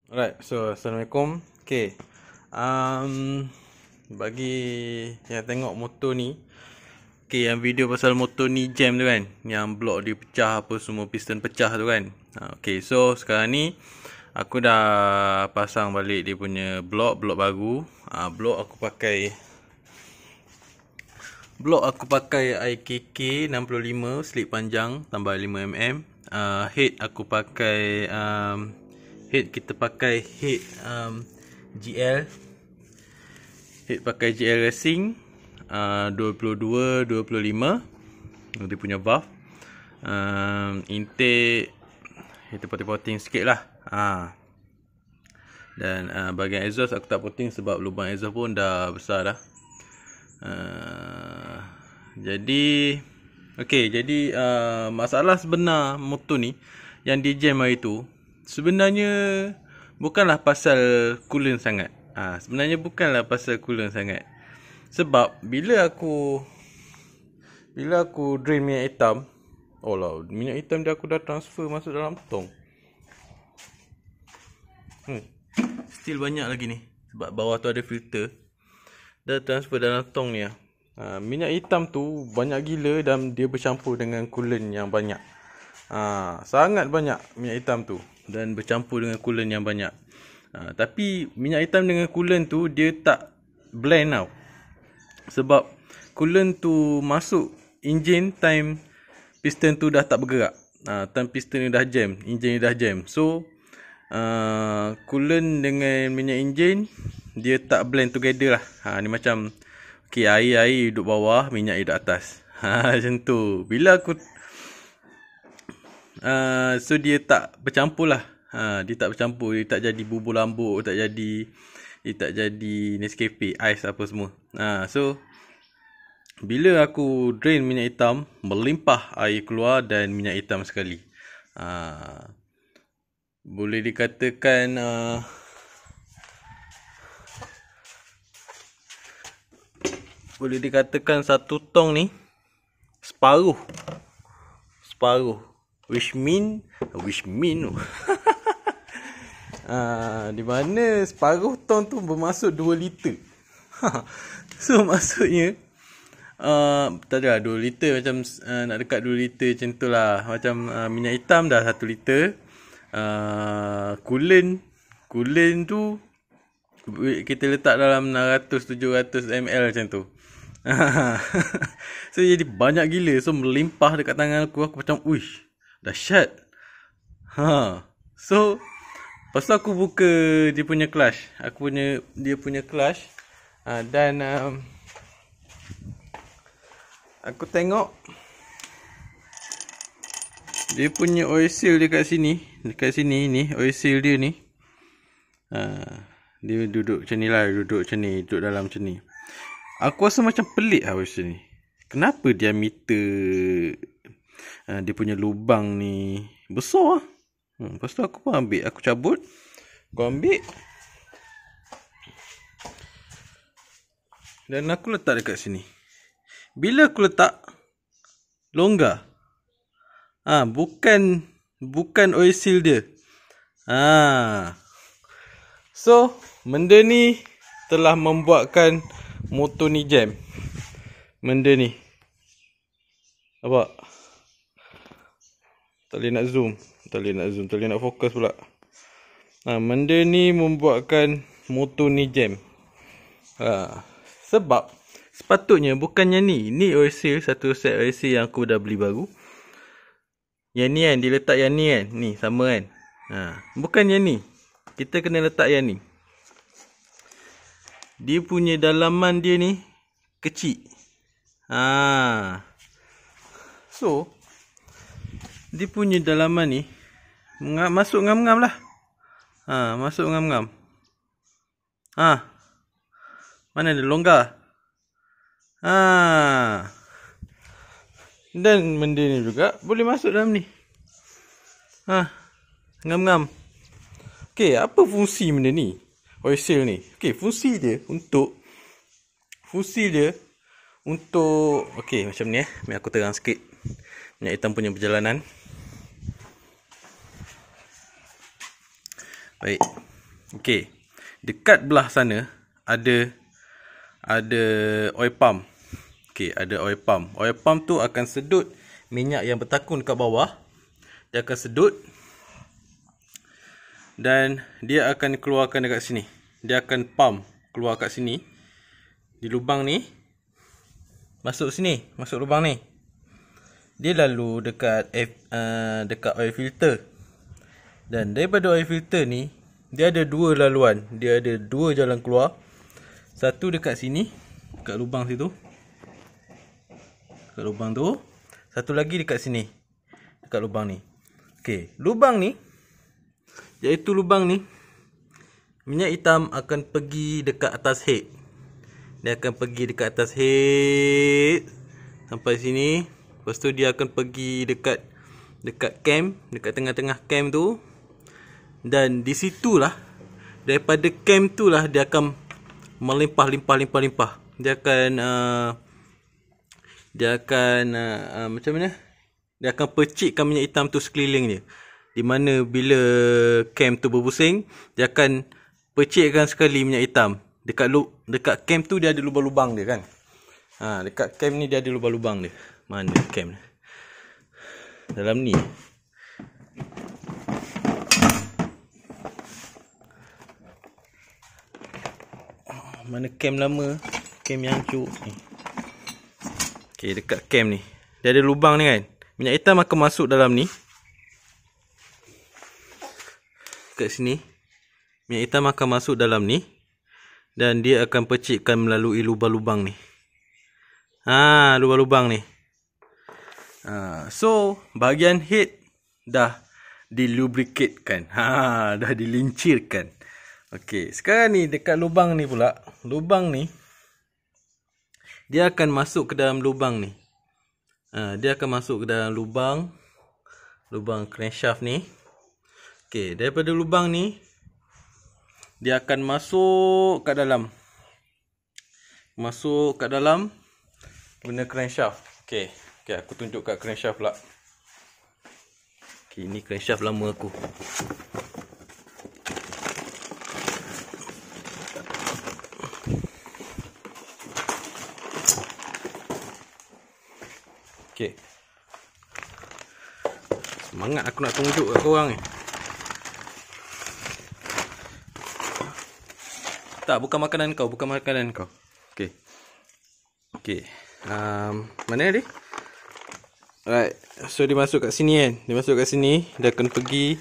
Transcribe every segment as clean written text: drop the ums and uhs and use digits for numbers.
Alright, so Assalamualaikum. Okay, bagi yang tengok motor ni, okay, yang video pasal motor ni jam tu kan, yang blok dia pecah apa semua, piston pecah tu kan. Okay, so sekarang ni aku dah pasang balik dia punya blok baru. Blok aku pakai IKK 65 slip panjang tambah 5mm. Head aku pakai kita pakai head GL. Head pakai GL Racing 22 25. Dia punya valve. Intake kita poting-poting sikit lah. Dan bahagian exhaust aku tak poting sebab lubang exhaust pun dah besar dah. Jadi masalah sebenar motor ni yang dia jam hari tu sebenarnya bukanlah pasal coolant sangat. Sebenarnya bukanlah pasal coolant sangat. Sebab bila aku drain minyak hitam, minyak hitam dia aku dah transfer masuk dalam tong. Still banyak lagi ni sebab bawah tu ada filter. Dah transfer dalam tong ni. Minyak hitam tu banyak gila dan dia bercampur dengan coolant yang banyak. Sangat banyak minyak hitam tu dan bercampur dengan coolant yang banyak. Tapi minyak hitam dengan coolant tu dia tak blend tau. Sebab coolant tu masuk enjin time piston tu dah tak bergerak. Time piston ni dah jam, enjin ni dah jam. So coolant dengan minyak enjin dia tak blend together lah. Ni macam air duduk bawah, minyak duduk atas. Macam tu. Bila aku so dia tak bercampur lah. Dia tak bercampur, dia tak jadi bubur lambuk, dia tak jadi Nescafe ais apa semua. So bila aku drain minyak hitam, melimpah air keluar dan minyak hitam sekali. Boleh dikatakan satu tong ni separuh. Which mean di mana separuh tong tu bermaksud 2 liter. So maksudnya tak ada 2 liter macam nak dekat 2 liter macam tu lah. Macam minyak hitam dah 1 liter. Coolant tu kita letak dalam 600-700 ml macam tu. So jadi banyak gila. So melimpah dekat tangan aku macam uish, dahsyat. So lepas tu aku buka dia punya clutch. Dia punya clutch. Dan aku tengok dia punya oil seal dekat sini. Dekat sini ni oil seal dia ni. Dia duduk macam ni lah. Duduk dalam macam ni. Aku rasa macam pelik lah macam ni. Kenapa diameter dia punya lubang ni besar lah. Lepas tu aku pun ambil. Aku cabut. Aku ambil. Dan aku letak dekat sini. Bila aku letak, longgar. Bukan oil seal dia. So, benda ni telah membuatkan motor ni jam. Benda ni. Nampak? Tak boleh nak zoom. Tak boleh nak fokus pula. Benda ni membuatkan motor ni jam. Sebab sepatutnya bukannya ni. Ni oil seal, satu set oil seal yang aku dah beli baru. Yang ni kan, dia letak yang ni kan. Ni, sama kan. Bukan yang ni. Kita kena letak yang ni. Dia punya dalaman dia ni kecil. So dia punya dalaman ni masuk ngam-ngam lah. Masuk ngam-ngam. Mana ada longgar. Dan benda ni juga boleh masuk dalam ni. Ngam-ngam. Okay, apa fungsi benda ni? Oil seal ni. Okay, fungsi dia untuk okay, macam ni Biar aku terang sikit minyak hitam punya perjalanan. Baik. Okey. Dekat belah sana ada oil pump. Okey, ada oil pump. Oil pump tu akan sedut minyak yang bertakun kat bawah. Dia akan sedut dan dia akan keluarkan dekat sini. Dia akan pump keluar kat sini di lubang ni. Masuk sini, masuk lubang ni. Dia lalu dekat oil filter. Dan daripada oil filter ni, dia ada dua laluan. Dia ada dua jalan keluar. Satu dekat sini, dekat lubang situ. Dekat lubang tu. Satu lagi dekat sini, dekat lubang ni. Okey, lubang ni, iaitu lubang ni, minyak hitam akan pergi dekat atas head. Dia akan pergi dekat atas head sampai sini. Lepas tu dia akan pergi dekat cam, dekat tengah-tengah cam tu. Dan di situlah, daripada cam tu lah dia akan melimpah. Dia akan macam mana? Dia akan percikkan minyak hitam tu sekeliling dia. Di mana bila cam tu berpusing, dia akan percikkan sekali minyak hitam. Dekat cam tu dia ada lubang-lubang dia kan. Dekat cam ni dia ada lubang-lubang dia. Mana cam ni? Dalam ni. Mana cam lama? Cam yang hancur ni. Okey, dekat cam ni. Dia ada lubang ni kan. Minyak hitam akan masuk dalam ni. Kat sini. Minyak hitam akan masuk dalam ni. Dan dia akan percikkan melalui lubang-lubang ni. Lubang-lubang ni. So, bahagian head dah dilubricatekan. Dah dilincirkan. Okey, sekarang ni dekat lubang ni pula. Lubang ni, dia akan masuk ke dalam lubang ni. Dia akan masuk ke dalam lubang crankshaft ni. Okey, daripada lubang ni dia akan masuk kat dalam. Masuk kat dalam guna crankshaft. Okey, aku tunjuk kat crankshaft pula. Okey, ni crankshaft lama aku. Okey. Semangat aku nak tunjuk kat korang ni. Tak, bukan makanan kau. Okey. Okey. Mana dia? Alright. So, dia masuk kat sini kan. Dia akan pergi.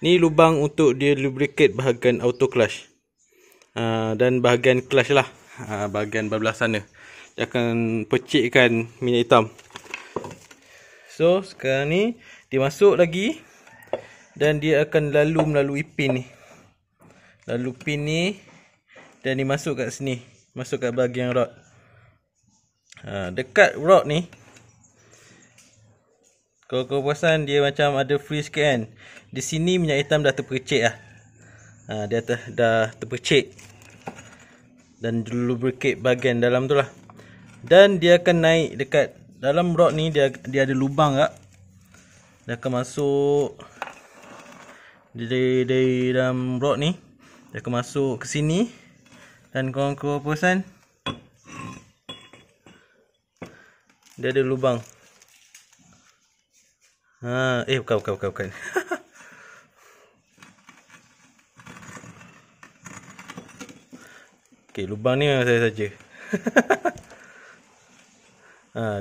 Ni lubang untuk dia lubricate bahagian auto clutch. Dan bahagian clutch lah. Bahagian belah sana. Dia akan percikkan minyak hitam. So, sekarang ni dia masuk lagi. Dan dia akan melalui pin ni. Lalu pin ni. Dan dia masuk kat sini. Masuk kat bahagian rod. Dekat rod ni, kalau kau perasan dia macam ada free sikit kan. Di sini minyak hitam dah terpercik lah. Dia dah terpercik. Dan lubricate bahagian dalam tu lah. Dan dia akan naik dekat dalam rod ni. Dia ada lubang tak. Dia akan masuk dari dalam rod ni. Dia akan masuk ke sini. Dan korang perasan, dia ada lubang. Bukan. Okey, lubang ni memang saya saja.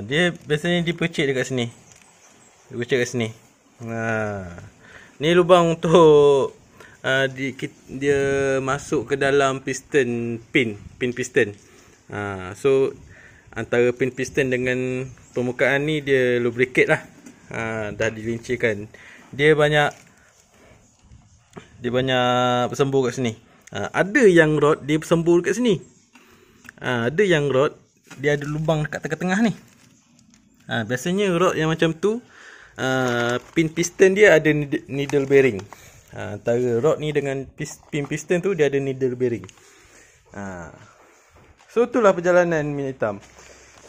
Dia biasanya dipercik dekat sini. Ni lubang untuk dia masuk ke dalam piston pin piston. So antara pin piston dengan permukaan ni dia lubricate lah. Dah dilincirkan. Dia banyak bersembur kat sini. Ada yang rod dia bersembur kat sini. Ada yang rod dia ada lubang dekat tengah-tengah ni. Biasanya rod yang macam tu pin piston dia ada needle bearing. Antara rod ni dengan pin piston tu dia ada needle bearing. So itulah perjalanan minyak hitam.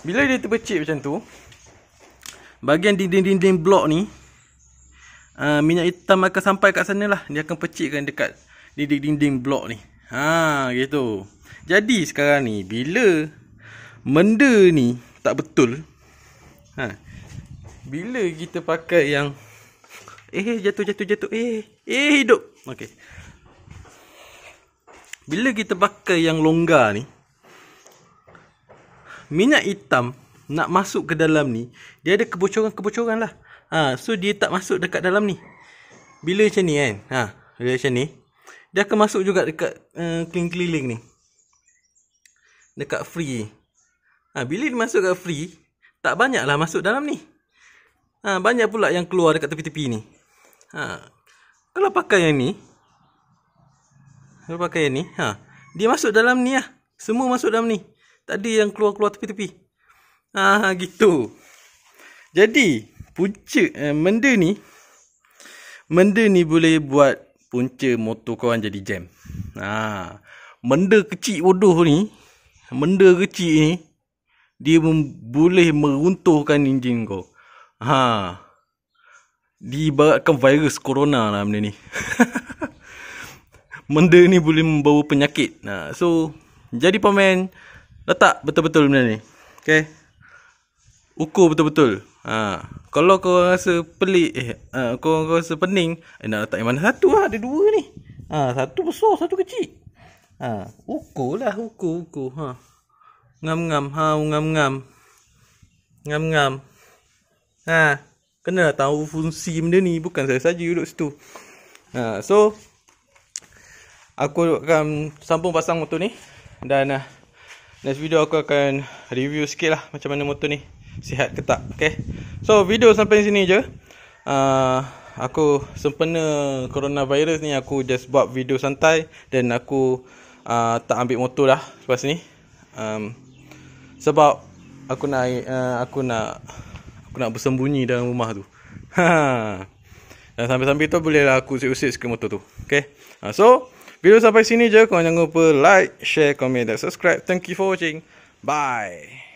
Bila dia terpercik macam tu, bahagian dinding-dinding blok ni, minyak hitam akan sampai kat sana lah. Dia akan percikkan dekat dinding-dinding blok ni. Gitu. Jadi sekarang ni bila benda ni tak betul, bila kita pakai yang jatuh. Hidup. Okey. Bila kita pakai yang longgar ni, minyak hitam nak masuk ke dalam ni, dia ada kebocoran lah. So dia tak masuk dekat dalam ni. Bila macam ni kan, bila macam ni, dia akan masuk juga dekat keliling-keliling ni, dekat free. Bila dia masuk dekat free, tak banyak lah masuk dalam ni. Banyak pula yang keluar dekat tepi-tepi ni. Kalau pakai yang ni, dia masuk dalam ni lah. Semua masuk dalam ni. Tak ada yang keluar-keluar tepi-tepi. Gitu. Jadi punca benda ni boleh buat punca motor korang jadi jam. Benda kecil bodoh ni, dia boleh meruntuhkan enjin kau. Diibaratkan virus corona lah benda ni. Benda ni boleh membawa penyakit. So jadi paman, letak betul-betul benda ni. Okay, ukur betul-betul. Kalau kau rasa pelik, kau rasa pening, nak letak yang mana? Satu lah, ada dua ni. Satu besar, satu kecil. Ukur lah, ukur. Ngam-ngam. Ngam-ngam. Kena tahu fungsi benda ni. Bukan saya saja duduk situ. So aku akan sambung pasang motor ni. Dan next video aku akan review sikit lah macam mana motor ni, sihat ke tak. Okay, so video sampai sini je. Aku sempena coronavirus ni, aku just buat video santai. Dan aku tak ambil motor dah lepas ni. Sebab aku nak bersembunyi dalam rumah tu. Dan sambil-sambil tu bolehlah aku usik-usik sikit motor tu. Okay, so video sampai sini je. Korang jangan lupa like, share, comment dan subscribe. Thank you for watching. Bye.